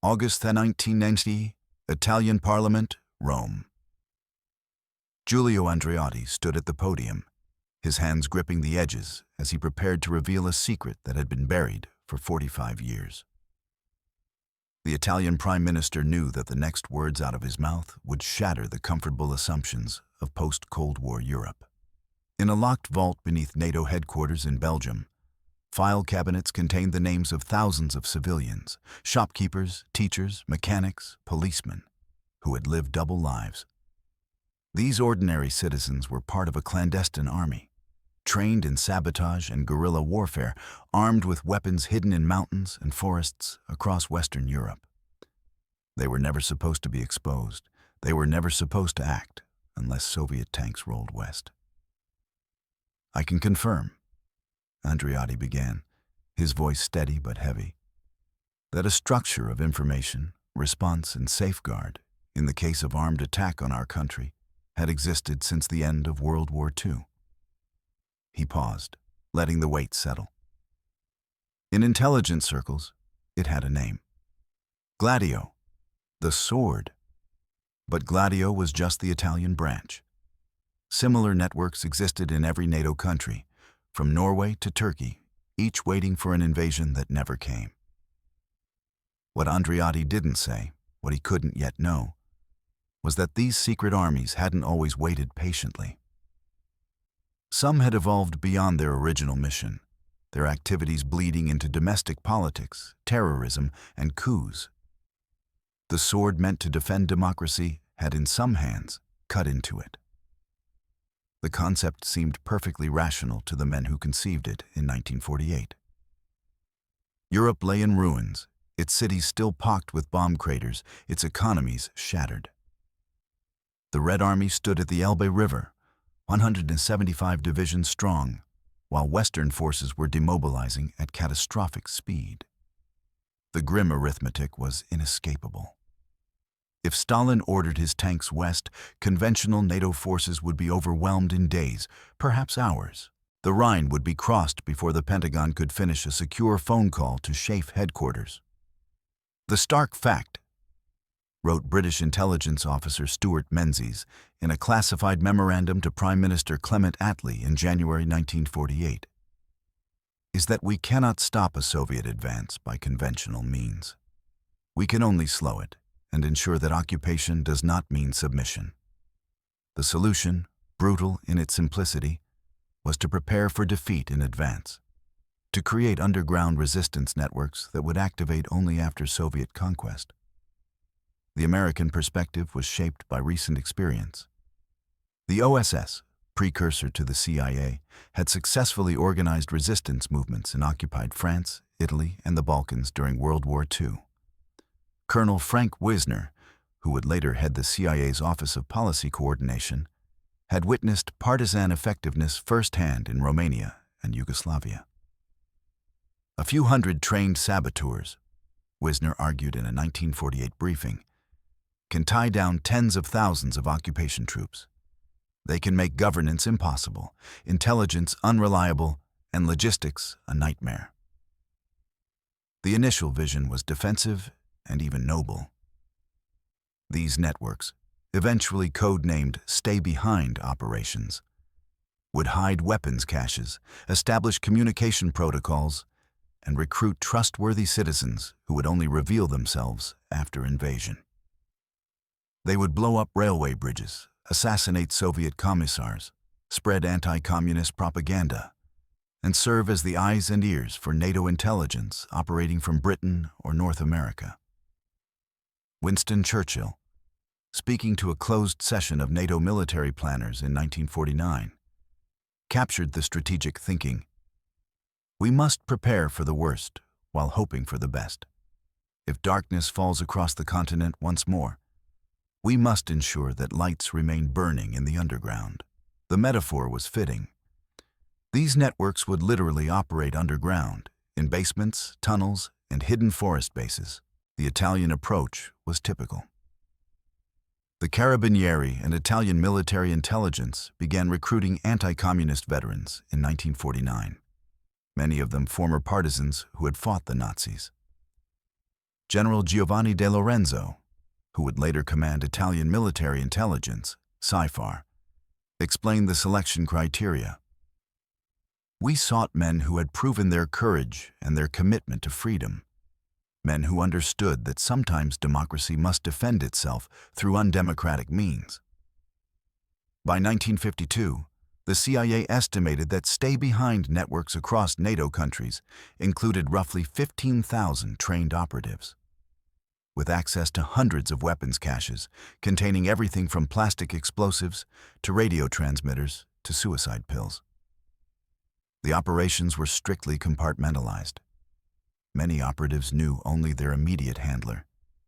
August 1990, Italian Parliament, Rome. Giulio Andreotti stood at the podium, his hands gripping the edges as he prepared to reveal a secret that had been buried for 45 years. The Italian Prime Minister knew that the next words out of his mouth would shatter the comfortable assumptions of post-Cold War Europe. In a locked vault beneath NATO headquarters in Belgium, file cabinets contained the names of thousands of civilians, shopkeepers, teachers, mechanics, policemen, who had lived double lives. These ordinary citizens were part of a clandestine army, trained in sabotage and guerrilla warfare, armed with weapons hidden in mountains and forests across Western Europe. They were never supposed to be exposed. They were never supposed to act unless Soviet tanks rolled west. "I can confirm," Andreotti began, his voice steady but heavy, "that a structure of information, response, and safeguard in the case of armed attack on our country had existed since the end of World War II. He paused, letting the weight settle. In intelligence circles, it had a name. Gladio, the sword. But Gladio was just the Italian branch. Similar networks existed in every NATO country, from Norway to Turkey, each waiting for an invasion that never came. What Andreotti didn't say, what he couldn't yet know, was that these secret armies hadn't always waited patiently. Some had evolved beyond their original mission, their activities bleeding into domestic politics, terrorism, and coups. The sword meant to defend democracy had in some hands cut into it. The concept seemed perfectly rational to the men who conceived it in 1948. Europe lay in ruins, its cities still pocked with bomb craters, its economies shattered. The Red Army stood at the Elbe River, 175 divisions strong, while Western forces were demobilizing at catastrophic speed. The grim arithmetic was inescapable. If Stalin ordered his tanks west, conventional NATO forces would be overwhelmed in days, perhaps hours. The Rhine would be crossed before the Pentagon could finish a secure phone call to SHAEF headquarters. "The stark fact," wrote British intelligence officer Stuart Menzies in a classified memorandum to Prime Minister Clement Attlee in January 1948, "is that we cannot stop a Soviet advance by conventional means. We can only slow it and ensure that occupation does not mean submission. The solution, brutal in its simplicity, was to prepare for defeat in advance, to create underground resistance networks that would activate only after Soviet conquest." The American perspective was shaped by recent experience. The OSS, precursor to the CIA, had successfully organized resistance movements in occupied France, Italy, and the Balkans during World War II. Colonel Frank Wisner, who would later head the CIA's Office of Policy Coordination, had witnessed partisan effectiveness firsthand in Romania and Yugoslavia. "A few hundred trained saboteurs," Wisner argued in a 1948 briefing, "can tie down tens of thousands of occupation troops. They can make governance impossible, intelligence unreliable, and logistics a nightmare." The initial vision was defensive and even noble. These networks, eventually code-named stay-behind operations, would hide weapons caches, establish communication protocols, and recruit trustworthy citizens who would only reveal themselves after invasion. They would blow up railway bridges, assassinate Soviet commissars, spread anti-communist propaganda, and serve as the eyes and ears for NATO intelligence operating from Britain or North America. Winston Churchill, speaking to a closed session of NATO military planners in 1949, captured the strategic thinking. "We must prepare for the worst while hoping for the best. If darkness falls across the continent once more, we must ensure that lights remain burning in the underground." The metaphor was fitting. These networks would literally operate underground, in basements, tunnels, and hidden forest bases. The Italian approach was typical. The Carabinieri and Italian military intelligence began recruiting anti-communist veterans in 1949, many of them former partisans who had fought the Nazis. General Giovanni De Lorenzo, who would later command Italian military intelligence, SIFAR, explained the selection criteria. We sought men who had proven their courage and their commitment to freedom, men who understood that sometimes democracy must defend itself through undemocratic means. By 1952, the CIA estimated that stay-behind networks across NATO countries included roughly 15,000 trained operatives, with access to hundreds of weapons caches containing everything from plastic explosives to radio transmitters to suicide pills. The operations were strictly compartmentalized. Many operatives knew only their immediate handler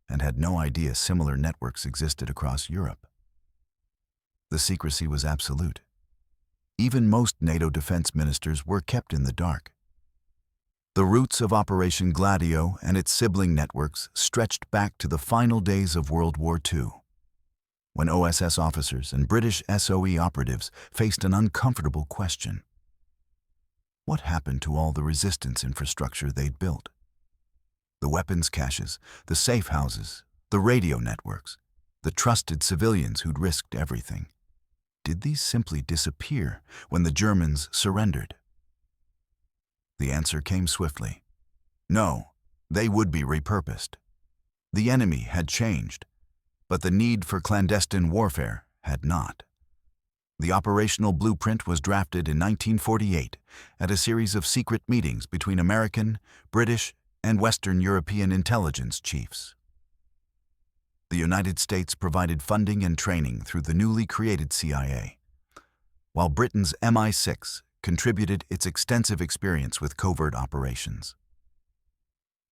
and had no idea similar networks existed across Europe. The secrecy was absolute. Even most NATO defense ministers were kept in the dark. The roots of Operation Gladio and its sibling networks stretched back to the final days of World War II, when OSS officers and British SOE operatives faced an uncomfortable question. What happened to all the resistance infrastructure they'd built? The weapons caches, the safe houses, the radio networks, the trusted civilians who'd risked everything. Did these simply disappear when the Germans surrendered? The answer came swiftly. No, they would be repurposed. The enemy had changed, but the need for clandestine warfare had not. The operational blueprint was drafted in 1948 at a series of secret meetings between American, British, and Western European intelligence chiefs. The United States provided funding and training through the newly created CIA, while Britain's MI6 contributed its extensive experience with covert operations.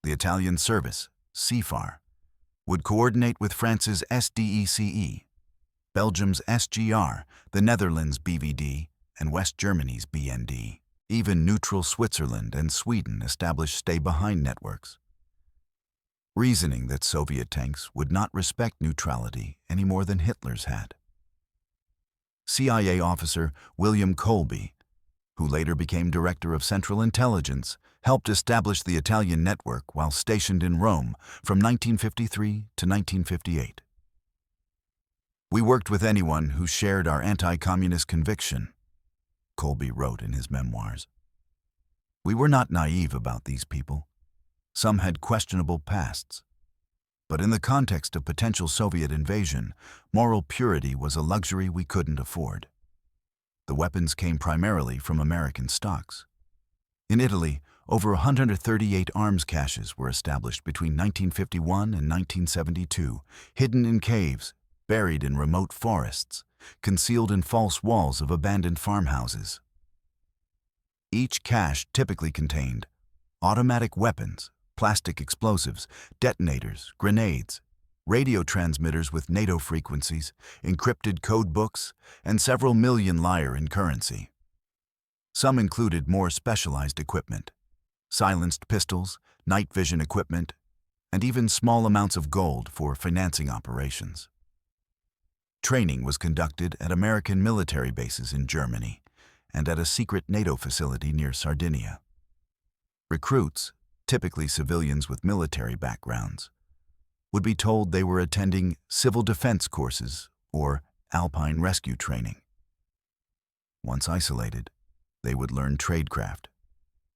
The Italian service, SIFAR, would coordinate with France's SDECE, Belgium's SGR, the Netherlands' BVD, and West Germany's BND. Even neutral Switzerland and Sweden established stay-behind networks, reasoning that Soviet tanks would not respect neutrality any more than Hitler's had. CIA officer William Colby, who later became Director of Central Intelligence, helped establish the Italian network while stationed in Rome from 1953 to 1958. We worked with anyone who shared our anti-communist conviction, Colby wrote in his memoirs. We were not naive about these people. Some had questionable pasts. But in the context of potential Soviet invasion, moral purity was a luxury we couldn't afford. The weapons came primarily from American stocks. In Italy, over 138 arms caches were established between 1951 and 1972, hidden in caves, buried in remote forests, concealed in false walls of abandoned farmhouses. Each cache typically contained automatic weapons, plastic explosives, detonators, grenades, radio transmitters with NATO frequencies, encrypted code books, and several million lire in currency. Some included more specialized equipment, silenced pistols, night vision equipment, and even small amounts of gold for financing operations. Training was conducted at American military bases in Germany and at a secret NATO facility near Sardinia. Recruits, typically civilians with military backgrounds, would be told they were attending civil defense courses or alpine rescue training. Once isolated, they would learn tradecraft,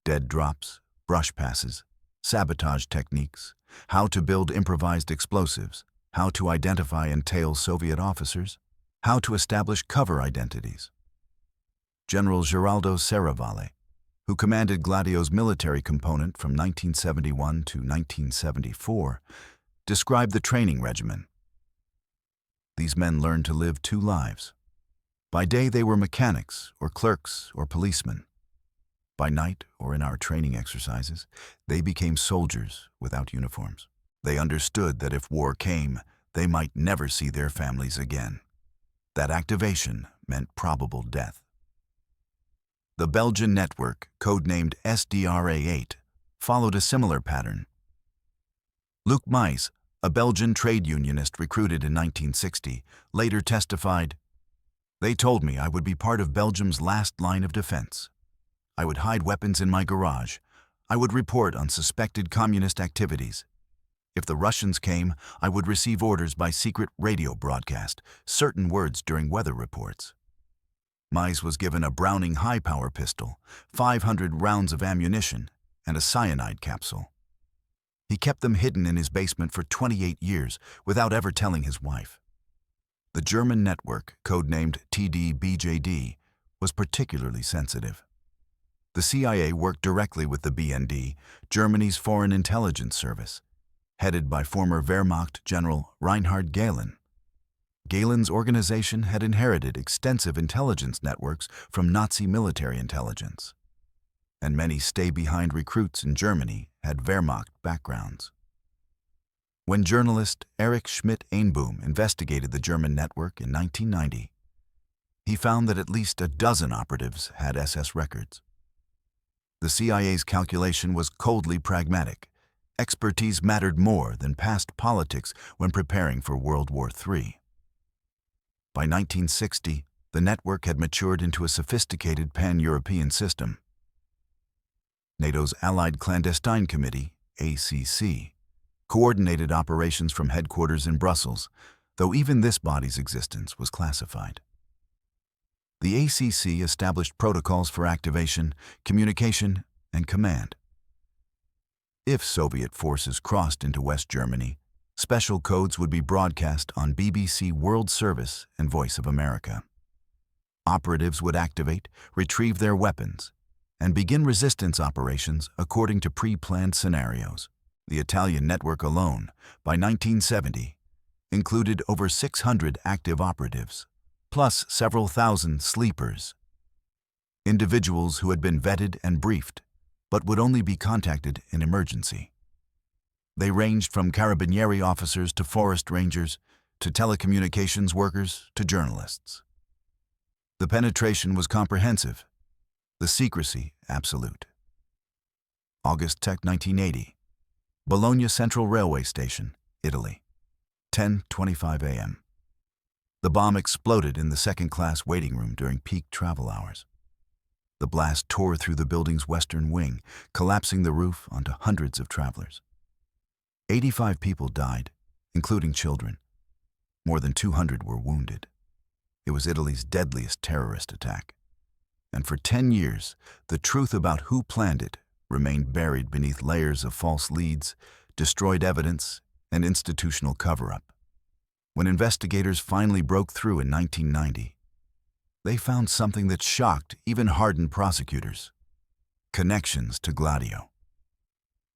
dead drops, brush passes, sabotage techniques, how to build improvised explosives, how to identify and tail Soviet officers, how to establish cover identities. General Geraldo Serravalle, who commanded Gladio's military component from 1971 to 1974, described the training regimen. These men learned to live two lives. By day they were mechanics or clerks or policemen. By night, or in our training exercises, they became soldiers without uniforms. They understood that if war came, they might never see their families again. That activation meant probable death. The Belgian network, codenamed SDRA-8, followed a similar pattern. Luc Meis, a Belgian trade unionist recruited in 1960, later testified, "They told me I would be part of Belgium's last line of defense. I would hide weapons in my garage. I would report on suspected communist activities. If the Russians came, I would receive orders by secret radio broadcast, certain words during weather reports. Mies was given a Browning high-power pistol, 500 rounds of ammunition, and a cyanide capsule. He kept them hidden in his basement for 28 years without ever telling his wife. The German network, codenamed TD-BJD, was particularly sensitive. The CIA worked directly with the BND, Germany's foreign intelligence service, headed by former Wehrmacht General Reinhard Gehlen. Gehlen's organization had inherited extensive intelligence networks from Nazi military intelligence, and many stay-behind recruits in Germany had Wehrmacht backgrounds. When journalist Erich Schmidt-Einbohm investigated the German network in 1990, he found that at least a dozen operatives had SS records. The CIA's calculation was coldly pragmatic. Expertise mattered more than past politics when preparing for World War III. By 1960, the network had matured into a sophisticated pan-European system. NATO's Allied Clandestine Committee, ACC, coordinated operations from headquarters in Brussels, though even this body's existence was classified. The ACC established protocols for activation, communication, and command. If Soviet forces crossed into West Germany, special codes would be broadcast on BBC World Service and Voice of America. Operatives would activate, retrieve their weapons, and begin resistance operations according to pre-planned scenarios. The Italian network alone, by 1970, included over 600 active operatives, plus several thousand sleepers, individuals who had been vetted and briefed, but would only be contacted in emergency. They ranged from carabinieri officers to forest rangers, to telecommunications workers to journalists. The penetration was comprehensive, the secrecy absolute. August 1980, Bologna Central Railway Station, Italy, 10:25 a.m. The bomb exploded in the second-class waiting room during peak travel hours. The blast tore through the building's western wing, collapsing the roof onto hundreds of travelers. 85 people died, including children. More than 200 were wounded. It was Italy's deadliest terrorist attack. And for 10 years, the truth about who planned it remained buried beneath layers of false leads, destroyed evidence, and institutional cover-up. When investigators finally broke through in 1990, they found something that shocked even hardened prosecutors: connections to Gladio.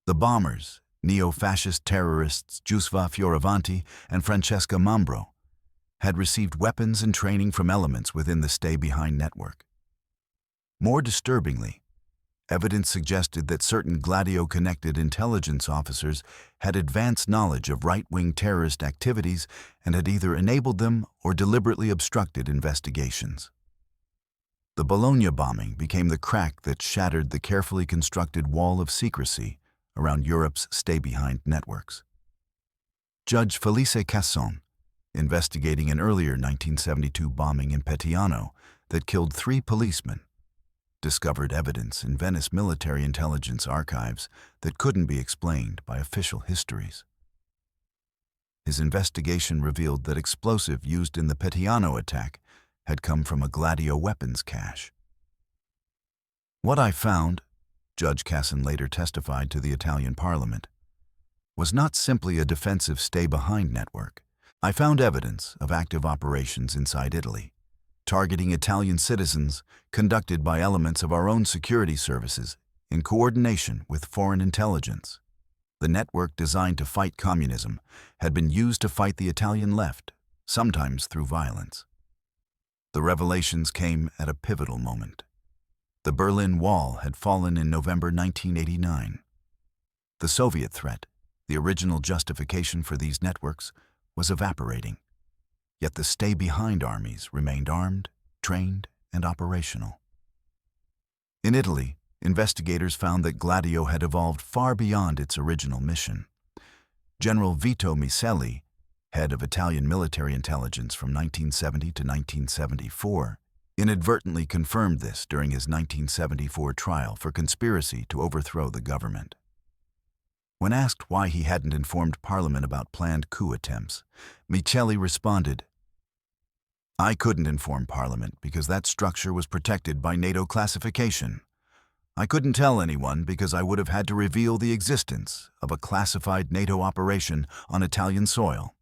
The bombers, neo-fascist terrorists Giusva Fioravanti and Francesca Mambro, had received weapons and training from elements within the stay-behind network. More disturbingly, evidence suggested that certain Gladio-connected intelligence officers had advanced knowledge of right-wing terrorist activities and had either enabled them or deliberately obstructed investigations. The Bologna bombing became the crack that shattered the carefully constructed wall of secrecy around Europe's stay-behind networks. Judge Felice Casson, investigating an earlier 1972 bombing in Petiano that killed 3 policemen, discovered evidence in Venice military intelligence archives that couldn't be explained by official histories. His investigation revealed that explosive used in the Petiano attack had come from a Gladio weapons cache. What I found, Judge Casson later testified to the Italian Parliament, was not simply a defensive stay-behind network. I found evidence of active operations inside Italy, targeting Italian citizens, conducted by elements of our own security services in coordination with foreign intelligence. The network designed to fight communism had been used to fight the Italian left, sometimes through violence. The revelations came at a pivotal moment. The Berlin Wall had fallen in November 1989. The Soviet threat, the original justification for these networks, was evaporating. Yet the stay-behind armies remained armed, trained, and operational. In Italy, investigators found that Gladio had evolved far beyond its original mission. General Vito Micelli, head of Italian military intelligence from 1970 to 1974, inadvertently confirmed this during his 1974 trial for conspiracy to overthrow the government. When asked why he hadn't informed Parliament about planned coup attempts, Micheli responded, "I couldn't inform Parliament because that structure was protected by NATO classification. I couldn't tell anyone because I would have had to reveal the existence of a classified NATO operation on Italian soil."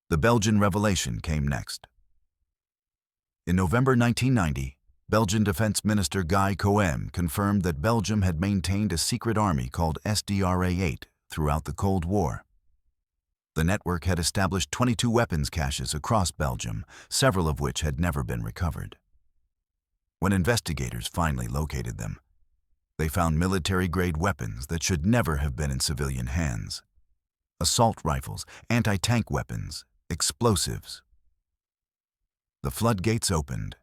The Belgian revelation came next. In November 1990, Belgian Defense Minister Guy Coem confirmed that Belgium had maintained a secret army called SDRA-8 throughout the Cold War. The network had established 22 weapons caches across Belgium, several of which had never been recovered. When investigators finally located them, they found military-grade weapons that should never have been in civilian hands. Assault rifles, anti-tank weapons, explosives. The floodgates opened.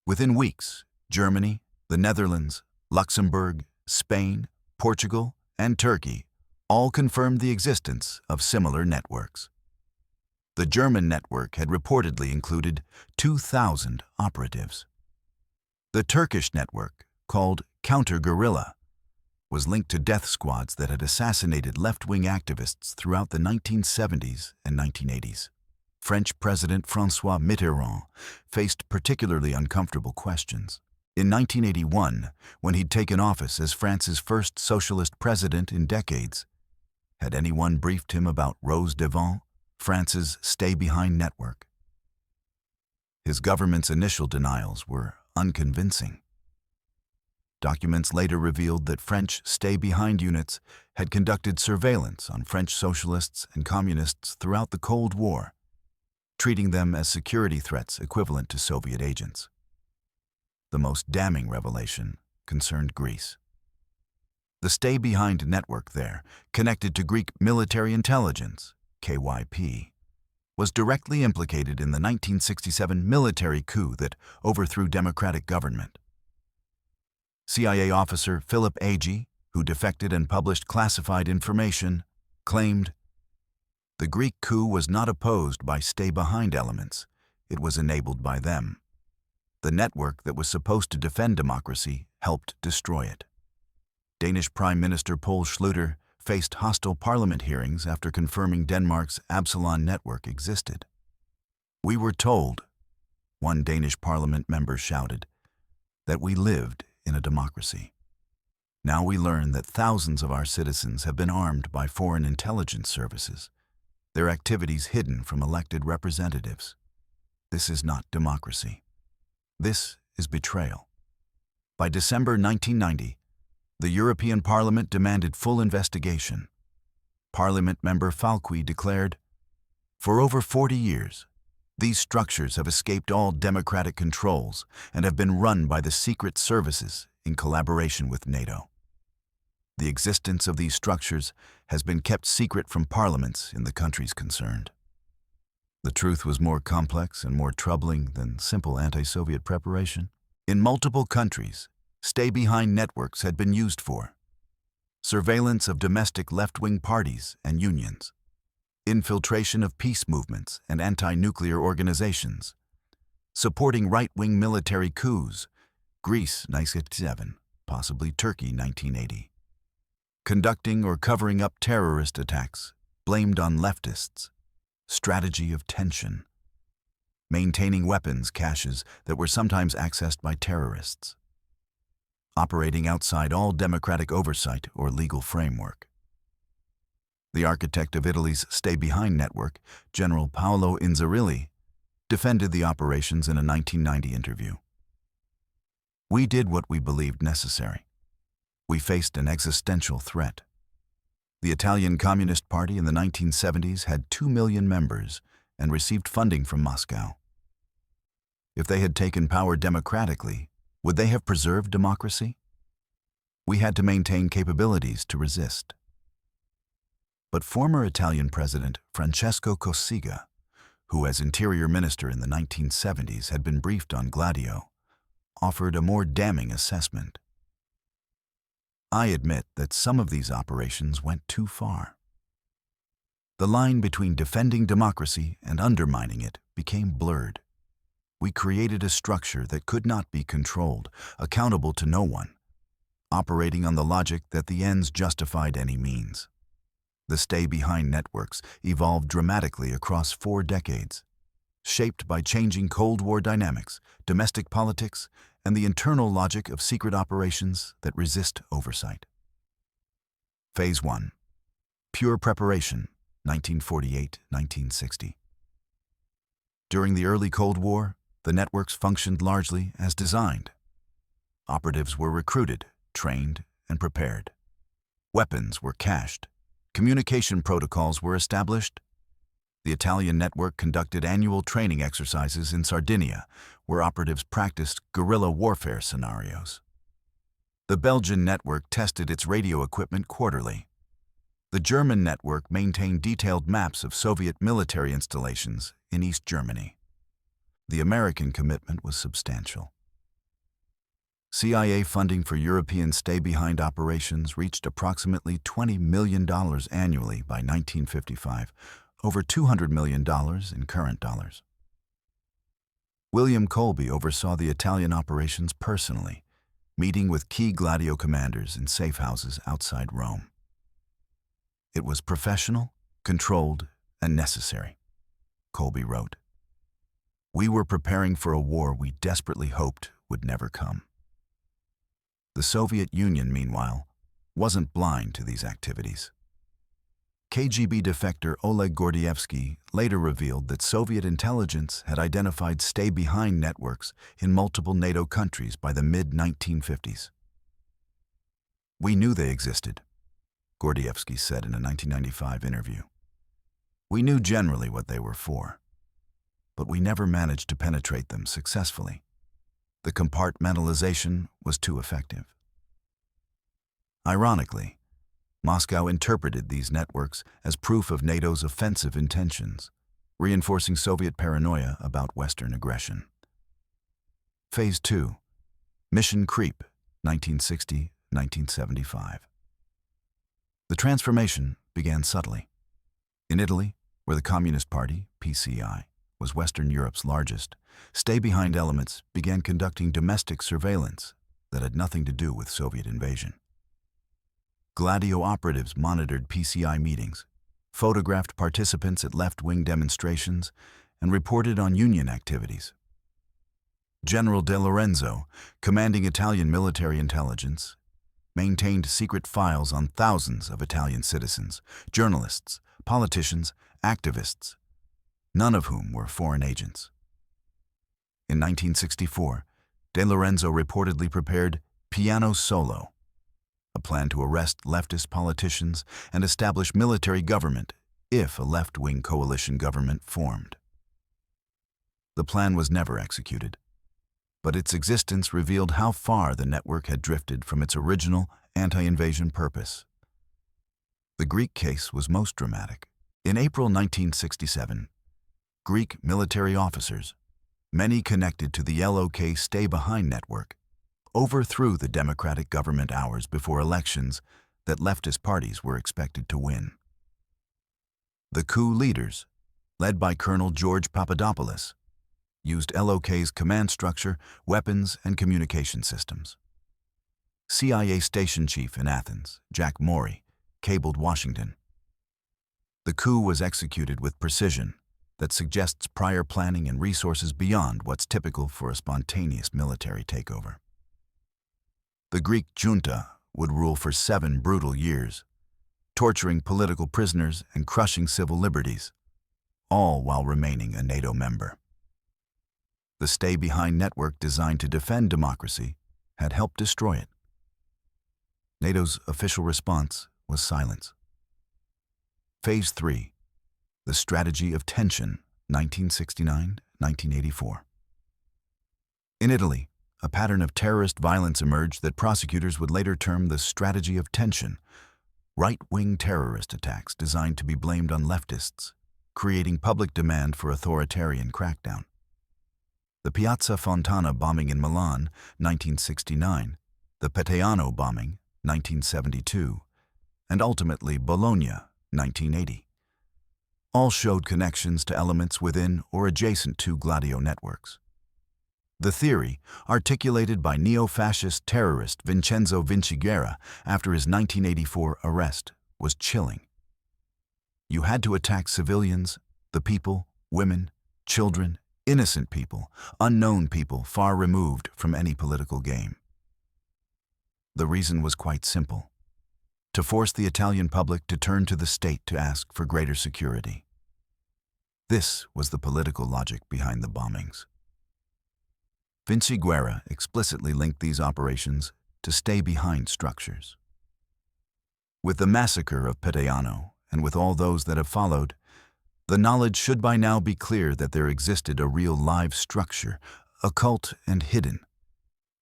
Within weeks, Germany, the Netherlands, Luxembourg, Spain, Portugal, and Turkey all confirmed the existence of similar networks. The German network had reportedly included 2,000 operatives. The Turkish network, called counter-guerrilla, was linked to death squads that had assassinated left-wing activists throughout the 1970s and 1980s. French President François Mitterrand faced particularly uncomfortable questions. In 1981, when he'd taken office as France's first socialist president in decades, had anyone briefed him about Rose Devant, France's stay-behind network? His government's initial denials were unconvincing. Documents later revealed that French stay-behind units had conducted surveillance on French socialists and communists throughout the Cold War, treating them as security threats equivalent to Soviet agents. The most damning revelation concerned Greece. The stay-behind network there, connected to Greek military intelligence, KYP, was directly implicated in the 1967 military coup that overthrew democratic government. CIA officer Philip Agee, who defected and published classified information, claimed, "The Greek coup was not opposed by stay-behind elements, it was enabled by them. The network that was supposed to defend democracy helped destroy it." Danish Prime Minister Poul Schlüter faced hostile parliament hearings after confirming Denmark's Absalon network existed. "We were told," one Danish parliament member shouted, "that we lived in a democracy. Now we learn that thousands of our citizens have been armed by foreign intelligence services, their activities hidden from elected representatives. This is not democracy. This is betrayal." By December 1990, the European Parliament demanded full investigation. Parliament member Falqui declared, "For over 40 years, these structures have escaped all democratic controls and have been run by the secret services in collaboration with NATO. The existence of these structures has been kept secret from parliaments in the countries concerned." The truth was more complex and more troubling than simple anti-Soviet preparation. In multiple countries, stay-behind networks had been used for surveillance of domestic left-wing parties and unions, infiltration of peace movements and anti-nuclear organizations, supporting right-wing military coups, Greece 1987, possibly Turkey 1980, conducting or covering up terrorist attacks blamed on leftists, strategy of tension, maintaining weapons caches that were sometimes accessed by terrorists, operating outside all democratic oversight or legal framework. The architect of Italy's stay-behind network, General Paolo Inzerilli, defended the operations in a 1990 interview. "We did what we believed necessary. We faced an existential threat. The Italian Communist Party in the 1970s had 2 million members and received funding from Moscow. If they had taken power democratically, would they have preserved democracy? We had to maintain capabilities to resist." But former Italian President Francesco Cossiga, who as Interior Minister in the 1970s had been briefed on Gladio, offered a more damning assessment. "I admit that some of these operations went too far. The line between defending democracy and undermining it became blurred. We created a structure that could not be controlled, accountable to no one, operating on the logic that the ends justified any means. The stay-behind networks evolved dramatically across 4 decades, shaped by changing Cold War dynamics, domestic politics, and the internal logic of secret operations that resist oversight. Phase 1. Pure preparation, 1948-1960. During the early Cold War, the networks functioned largely as designed. Operatives were recruited, trained, and prepared. Weapons were cached. Communication protocols were established. The Italian network conducted annual training exercises in Sardinia, where operatives practiced guerrilla warfare scenarios. The Belgian network tested its radio equipment quarterly. The German network maintained detailed maps of Soviet military installations in East Germany. The American commitment was substantial. CIA funding for European stay-behind operations reached approximately $20 million annually by 1955, over $200 million in current dollars. William Colby oversaw the Italian operations personally, meeting with key Gladio commanders in safe houses outside Rome. It was professional, controlled, and necessary, Colby wrote. We were preparing for a war we desperately hoped would never come. The Soviet Union, meanwhile, wasn't blind to these activities. KGB defector Oleg Gordievsky later revealed that Soviet intelligence had identified stay-behind networks in multiple NATO countries by the mid-1950s. We knew they existed, Gordievsky said in a 1995 interview. We knew generally what they were for, but we never managed to penetrate them successfully. The compartmentalization was too effective. Ironically, Moscow interpreted these networks as proof of NATO's offensive intentions, reinforcing Soviet paranoia about Western aggression. Phase 2. Mission Creep, 1960-1975. The transformation began subtly. In Italy, where the Communist Party, PCI, was Western Europe's largest, stay-behind elements began conducting domestic surveillance that had nothing to do with Soviet invasion. Gladio operatives monitored PCI meetings, photographed participants at left-wing demonstrations, and reported on Union activities. General De Lorenzo, commanding Italian military intelligence, maintained secret files on thousands of Italian citizens, journalists, politicians, activists, none of whom were foreign agents. In 1964, De Lorenzo reportedly prepared Piano Solo, a plan to arrest leftist politicians and establish military government if a left-wing coalition government formed. The plan was never executed, but its existence revealed how far the network had drifted from its original anti-invasion purpose. The Greek case was most dramatic. In April 1967, Greek military officers, many connected to the LOK stay-behind network, overthrew the democratic government hours before elections that leftist parties were expected to win. The coup leaders, led by Colonel George Papadopoulos, used LOK's command structure, weapons, and communication systems. CIA station chief in Athens, Jack Maury, cabled Washington. The coup was executed with precision that suggests prior planning and resources beyond what's typical for a spontaneous military takeover. The Greek junta would rule for 7 brutal years, torturing political prisoners and crushing civil liberties, all while remaining a NATO member. The stay-behind network designed to defend democracy had helped destroy it. NATO's official response was silence. Phase 3. The Strategy of Tension, 1969-1984. In Italy, a pattern of terrorist violence emerged that prosecutors would later term the strategy of tension, right-wing terrorist attacks designed to be blamed on leftists, creating public demand for authoritarian crackdown. The Piazza Fontana bombing in Milan, 1969, the Peteano bombing, 1972, and ultimately Bologna, 1980. All showed connections to elements within or adjacent to Gladio networks. The theory, articulated by neo-fascist terrorist Vincenzo Guerra after his 1984 arrest, was chilling. You had to attack civilians, the people, women, children, innocent people, unknown people far removed from any political game. The reason was quite simple: to force the Italian public to turn to the state to ask for greater security. This was the political logic behind the bombings. Guerra explicitly linked these operations to stay-behind structures. With the massacre of Peteano, and with all those that have followed, the knowledge should by now be clear that there existed a real live structure, occult and hidden,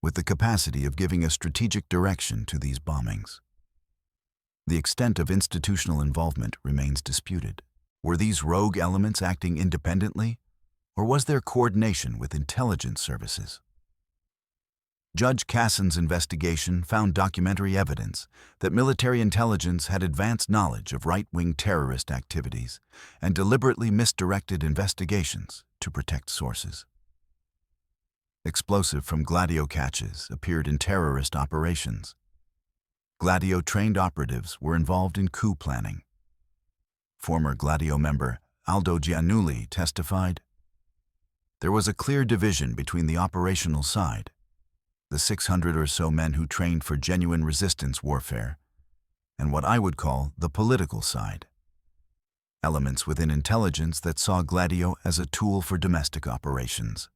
with the capacity of giving a strategic direction to these bombings. The extent of institutional involvement remains disputed. Were these rogue elements acting independently, or was there coordination with intelligence services? Judge Casson's investigation found documentary evidence that military intelligence had advanced knowledge of right-wing terrorist activities and deliberately misdirected investigations to protect sources. Explosive from Gladio catches appeared in terrorist operations. Gladio-trained operatives were involved in coup planning. Former Gladio member Aldo Giannulli testified, "There was a clear division between the operational side, the 600 or so men who trained for genuine resistance warfare, and what I would call the political side. Elements within intelligence that saw Gladio as a tool for domestic operations.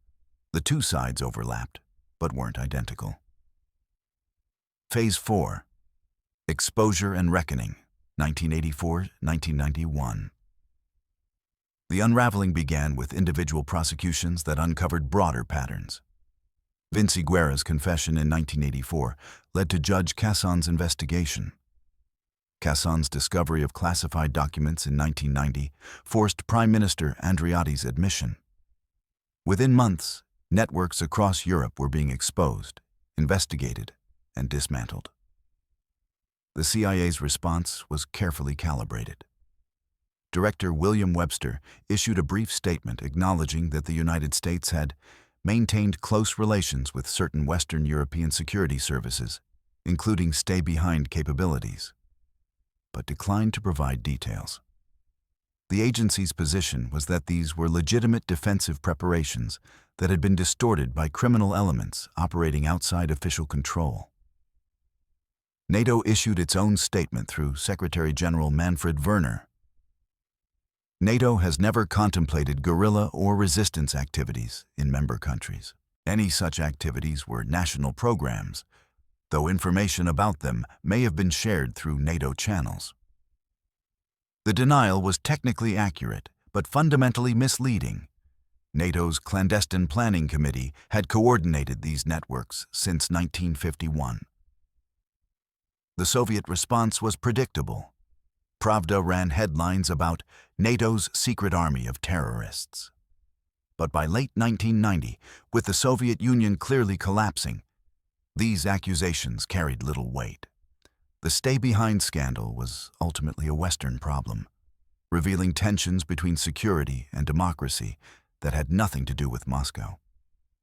The two sides overlapped, but weren't identical." Phase 4. Exposure and Reckoning, 1984-1991. The unraveling began with individual prosecutions that uncovered broader patterns. Guerra's confession in 1984 led to Judge Casson's investigation. Casson's discovery of classified documents in 1990 forced Prime Minister Andreotti's admission. Within months, networks across Europe were being exposed, investigated, and dismantled. The CIA's response was carefully calibrated. Director William Webster issued a brief statement acknowledging that the United States had maintained close relations with certain Western European security services, including stay-behind capabilities, but declined to provide details. The agency's position was that these were legitimate defensive preparations that had been distorted by criminal elements operating outside official control. NATO issued its own statement through Secretary General Manfred Werner. NATO has never contemplated guerrilla or resistance activities in member countries. Any such activities were national programs, though information about them may have been shared through NATO channels. The denial was technically accurate, but fundamentally misleading. NATO's Clandestine Planning Committee had coordinated these networks since 1951. The Soviet response was predictable. Pravda ran headlines about NATO's secret army of terrorists. But by late 1990, with the Soviet Union clearly collapsing, these accusations carried little weight. The stay-behind scandal was ultimately a Western problem, revealing tensions between security and democracy that had nothing to do with Moscow.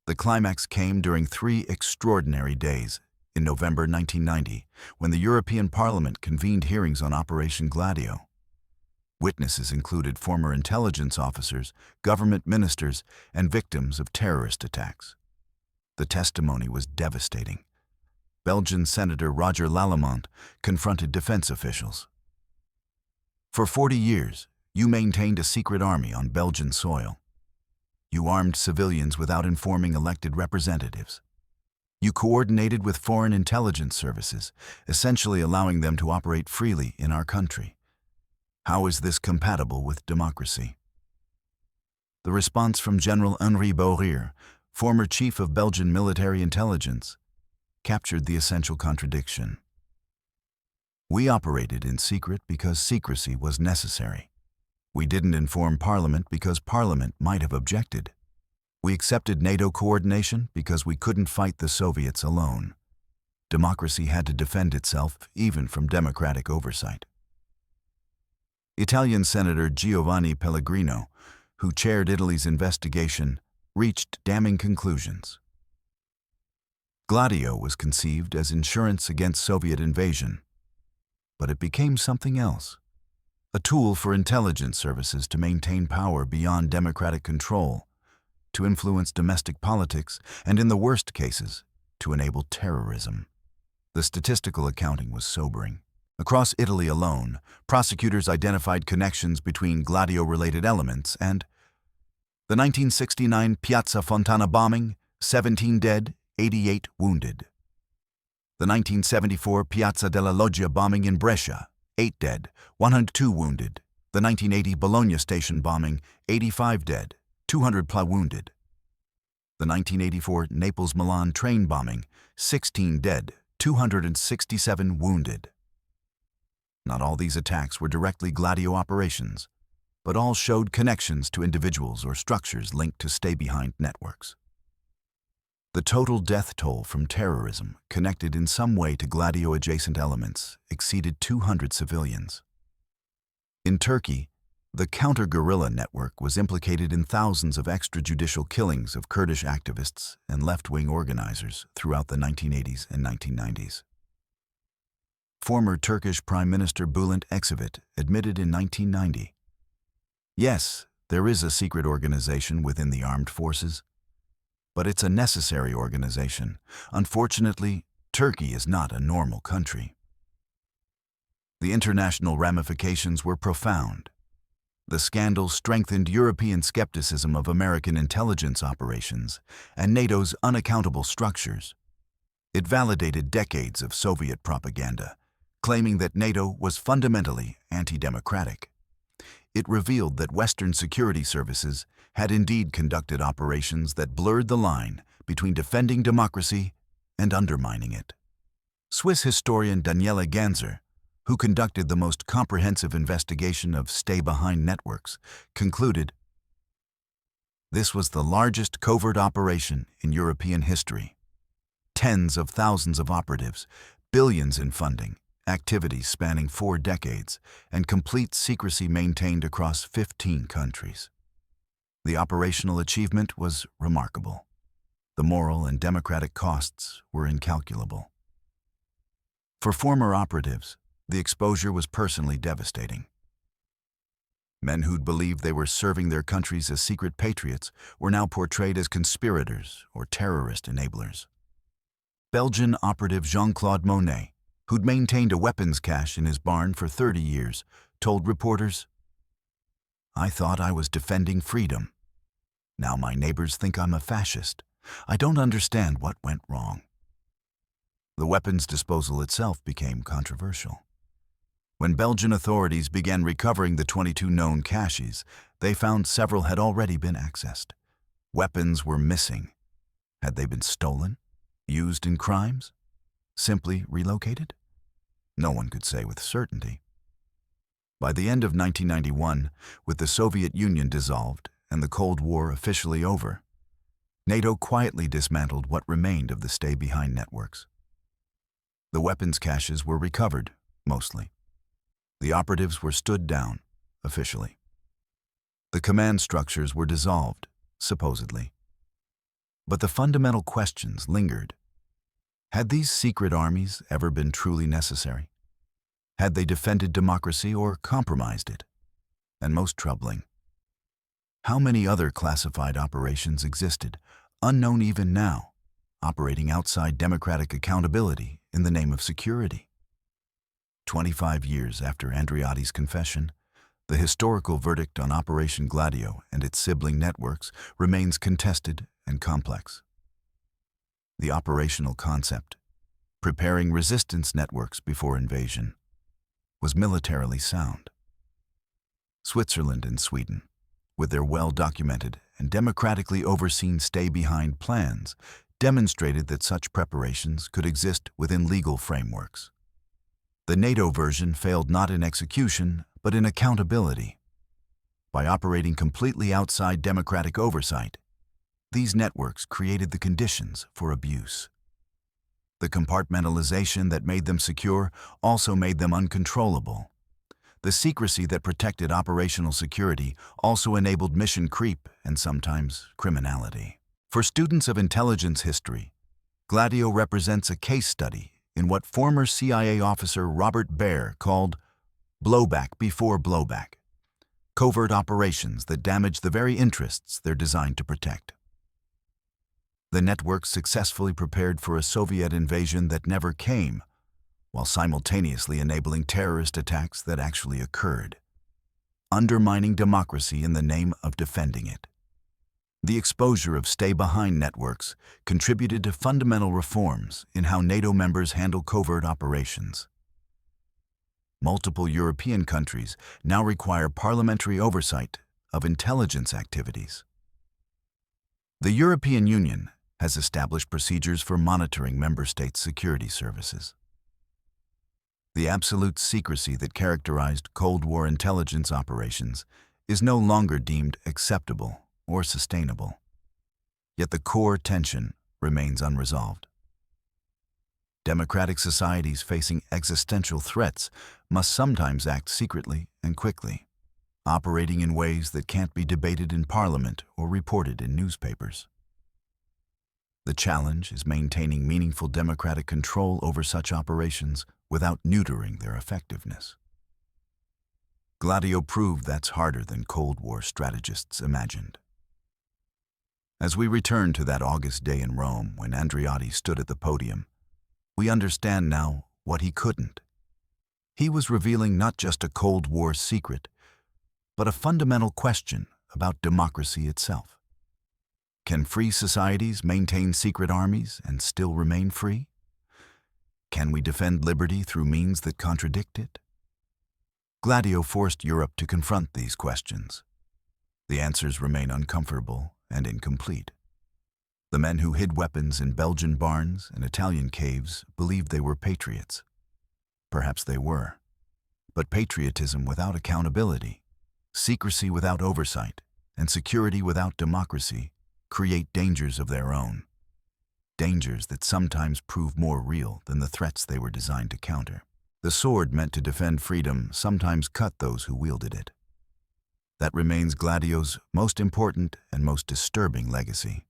The climax came during 3 extraordinary days in November 1990, when the European Parliament convened hearings on Operation Gladio. Witnesses included former intelligence officers, government ministers, and victims of terrorist attacks. The testimony was devastating. Belgian Senator Roger Lallemant confronted defense officials. "For 40 years, you maintained a secret army on Belgian soil. You armed civilians without informing elected representatives. You coordinated with foreign intelligence services, essentially allowing them to operate freely in our country. How is this compatible with democracy?" The response from General Henri Bourrier, former chief of Belgian military intelligence, captured the essential contradiction. "We operated in secret because secrecy was necessary. We didn't inform Parliament because Parliament might have objected. We accepted NATO coordination because we couldn't fight the Soviets alone. Democracy had to defend itself even from democratic oversight." Italian Senator Giovanni Pellegrino, who chaired Italy's investigation, reached damning conclusions. Gladio was conceived as insurance against Soviet invasion, but it became something else, a tool for intelligence services to maintain power beyond democratic control, to influence domestic politics, and in the worst cases, to enable terrorism. The statistical accounting was sobering. Across Italy alone, prosecutors identified connections between Gladio-related elements and the 1969 Piazza Fontana bombing, 17 dead, 88 wounded. The 1974 Piazza della Loggia bombing in Brescia, 8 dead, 102 wounded. The 1980 Bologna station bombing, 85 dead, 200 wounded. The 1984 Naples-Milan train bombing, 16 dead, 267 wounded. Not all these attacks were directly Gladio operations, but all showed connections to individuals or structures linked to stay-behind networks. The total death toll from terrorism connected in some way to Gladio-adjacent elements exceeded 200 civilians. In Turkey, the counter-guerrilla network was implicated in thousands of extrajudicial killings of Kurdish activists and left-wing organizers throughout the 1980s and 1990s. Former Turkish Prime Minister Bülent Ecevit admitted in 1990, "Yes, there is a secret organization within the armed forces, but it's a necessary organization. Unfortunately, Turkey is not a normal country." The international ramifications were profound. The scandal strengthened European skepticism of American intelligence operations and NATO's unaccountable structures. It validated decades of Soviet propaganda, claiming that NATO was fundamentally anti-democratic. It revealed that Western security services had indeed conducted operations that blurred the line between defending democracy and undermining it. Swiss historian Daniele Ganser, who conducted the most comprehensive investigation of stay-behind networks, concluded, "This was the largest covert operation in European history. Tens of thousands of operatives, billions in funding, activities spanning 4 decades, and complete secrecy maintained across 15 countries. The operational achievement was remarkable. The moral and democratic costs were incalculable." For former operatives, the exposure was personally devastating. Men who'd believed they were serving their countries as secret patriots were now portrayed as conspirators or terrorist enablers. Belgian operative Jean-Claude Monet, who'd maintained a weapons cache in his barn for 30 years, told reporters, "I thought I was defending freedom. Now my neighbors think I'm a fascist. I don't understand what went wrong." The weapons disposal itself became controversial. When Belgian authorities began recovering the 22 known caches, they found several had already been accessed. Weapons were missing. Had they been stolen? Used in crimes? Simply relocated? No one could say with certainty. By the end of 1991, with the Soviet Union dissolved and the Cold War officially over, NATO quietly dismantled what remained of the stay-behind networks. The weapons caches were recovered, mostly. The operatives were stood down, officially. The command structures were dissolved, supposedly. But the fundamental questions lingered. Had these secret armies ever been truly necessary? Had they defended democracy or compromised it? And most troubling, how many other classified operations existed, unknown even now, operating outside democratic accountability in the name of security? 25 years after Andreotti's confession, the historical verdict on Operation Gladio and its sibling networks remains contested and complex. The operational concept, preparing resistance networks before invasion, was militarily sound. Switzerland and Sweden, with their well-documented and democratically overseen stay-behind plans, demonstrated that such preparations could exist within legal frameworks. The NATO version failed not in execution, but in accountability. By operating completely outside democratic oversight, these networks created the conditions for abuse. The compartmentalization that made them secure also made them uncontrollable. The secrecy that protected operational security also enabled mission creep and sometimes criminality. For students of intelligence history, Gladio represents a case study in what former CIA officer Robert Baer called blowback before blowback, covert operations that damage the very interests they're designed to protect. The network successfully prepared for a Soviet invasion that never came, while simultaneously enabling terrorist attacks that actually occurred, undermining democracy in the name of defending it. The exposure of stay-behind networks contributed to fundamental reforms in how NATO members handle covert operations. Multiple European countries now require parliamentary oversight of intelligence activities. The European Union has established procedures for monitoring member states' security services. The absolute secrecy that characterized Cold War intelligence operations is no longer deemed acceptable or sustainable. Yet the core tension remains unresolved. Democratic societies facing existential threats must sometimes act secretly and quickly, operating in ways that can't be debated in Parliament or reported in newspapers. The challenge is maintaining meaningful democratic control over such operations without neutering their effectiveness. Gladio proved that's harder than Cold War strategists imagined. As we return to that August day in Rome when Andreotti stood at the podium, we understand now what he couldn't. He was revealing not just a Cold War secret, but a fundamental question about democracy itself. Can free societies maintain secret armies and still remain free? Can we defend liberty through means that contradict it? Gladio forced Europe to confront these questions. The answers remain uncomfortable and incomplete. The men who hid weapons in Belgian barns and Italian caves believed they were patriots. Perhaps they were. But patriotism without accountability, secrecy without oversight, and security without democracy create dangers of their own. Dangers that sometimes prove more real than the threats they were designed to counter. The sword meant to defend freedom sometimes cut those who wielded it. That remains Gladio's most important and most disturbing legacy.